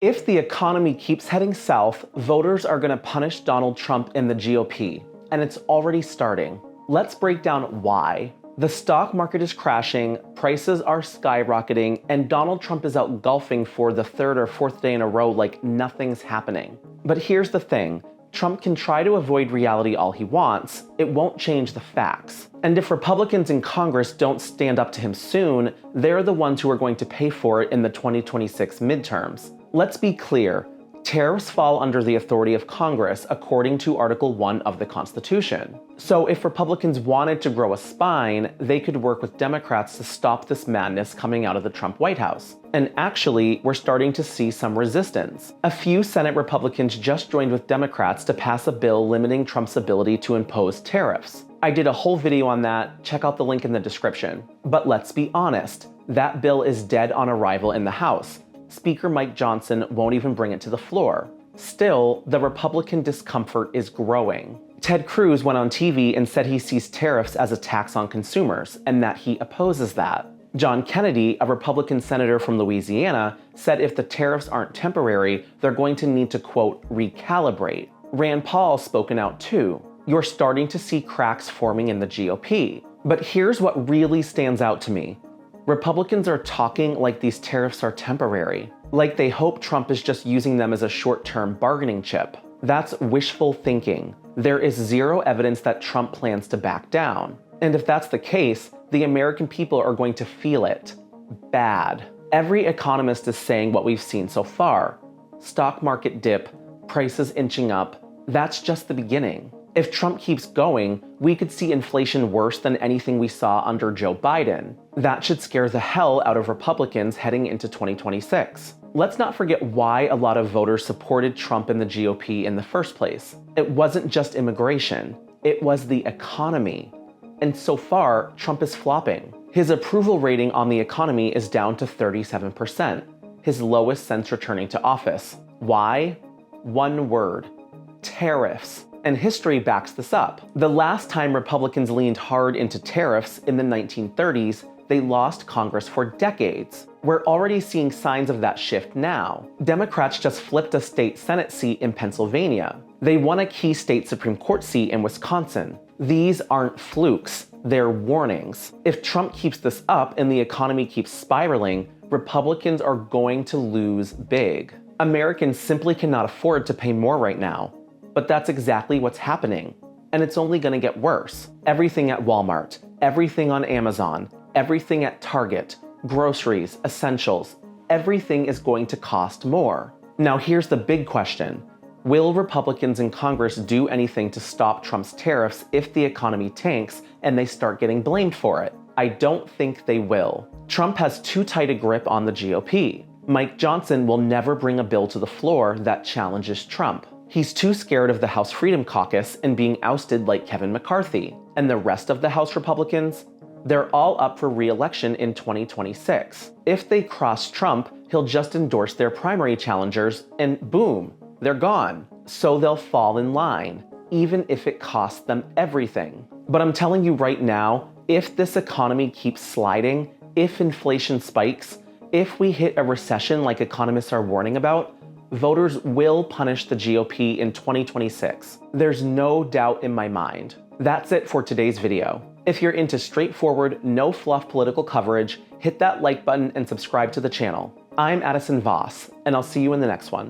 If the economy keeps heading south, voters are going to punish Donald Trump and the GOP, and it's already starting. Let's break down why. The stock market is crashing, prices are skyrocketing, and Donald Trump is out golfing for the third or fourth day in a row like nothing's happening. But here's the thing. Trump can try to avoid reality all he wants, it won't change the facts. And if Republicans in Congress don't stand up to him soon, they're the ones who are going to pay for it in the 2026 midterms. Let's be clear, tariffs fall under the authority of Congress according to Article 1 of the Constitution. So if Republicans wanted to grow a spine, they could work with Democrats to stop this madness coming out of the Trump White House. And actually, we're starting to see some resistance. A few Senate Republicans just joined with Democrats to pass a bill limiting Trump's ability to impose tariffs. I did a whole video on that, check out the link in the description. But let's be honest, that bill is dead on arrival in the House. Speaker Mike Johnson won't even bring it to the floor. Still, the Republican discomfort is growing. Ted Cruz went on TV and said he sees tariffs as a tax on consumers and that he opposes that. John Kennedy, a Republican senator from Louisiana, said if the tariffs aren't temporary, they're going to need to, quote, recalibrate. Rand Paul's spoken out too. You're starting to see cracks forming in the GOP. But here's what really stands out to me. Republicans are talking like these tariffs are temporary, like they hope Trump is just using them as a short-term bargaining chip. That's wishful thinking. There is zero evidence that Trump plans to back down. And if that's the case, the American people are going to feel it. Bad. Every economist is saying what we've seen so far. Stock market dip, prices inching up. That's just the beginning. If Trump keeps going, we could see inflation worse than anything we saw under Joe Biden. That should scare the hell out of Republicans heading into 2026. Let's not forget why a lot of voters supported Trump and the GOP in the first place. It wasn't just immigration, it was the economy. And so far, Trump is flopping. His approval rating on the economy is down to 37%, his lowest since returning to office. Why? One word: tariffs. And history backs this up. The last time Republicans leaned hard into tariffs in the 1930s, they lost Congress for decades. We're already seeing signs of that shift now. Democrats just flipped a state Senate seat in Pennsylvania. They won a key state Supreme Court seat in Wisconsin. These aren't flukes, they're warnings. If Trump keeps this up and the economy keeps spiraling, Republicans are going to lose big. Americans simply cannot afford to pay more right now. But that's exactly what's happening. And it's only going to get worse. Everything at Walmart, everything on Amazon, everything at Target, groceries, essentials, everything is going to cost more. Now here's the big question. Will Republicans in Congress do anything to stop Trump's tariffs if the economy tanks and they start getting blamed for it? I don't think they will. Trump has too tight a grip on the GOP. Mike Johnson will never bring a bill to the floor that challenges Trump. He's too scared of the House Freedom Caucus and being ousted like Kevin McCarthy. And the rest of the House Republicans? They're all up for re-election in 2026. If they cross Trump, he'll just endorse their primary challengers and boom, they're gone. So they'll fall in line, even if it costs them everything. But I'm telling you right now, if this economy keeps sliding, if inflation spikes, if we hit a recession like economists are warning about, voters will punish the GOP in 2026. There's no doubt in my mind. That's it for today's video. If you're into straightforward, no fluff political coverage, hit that like button and subscribe to the channel. I'm Addison Voss, and I'll see you in the next one.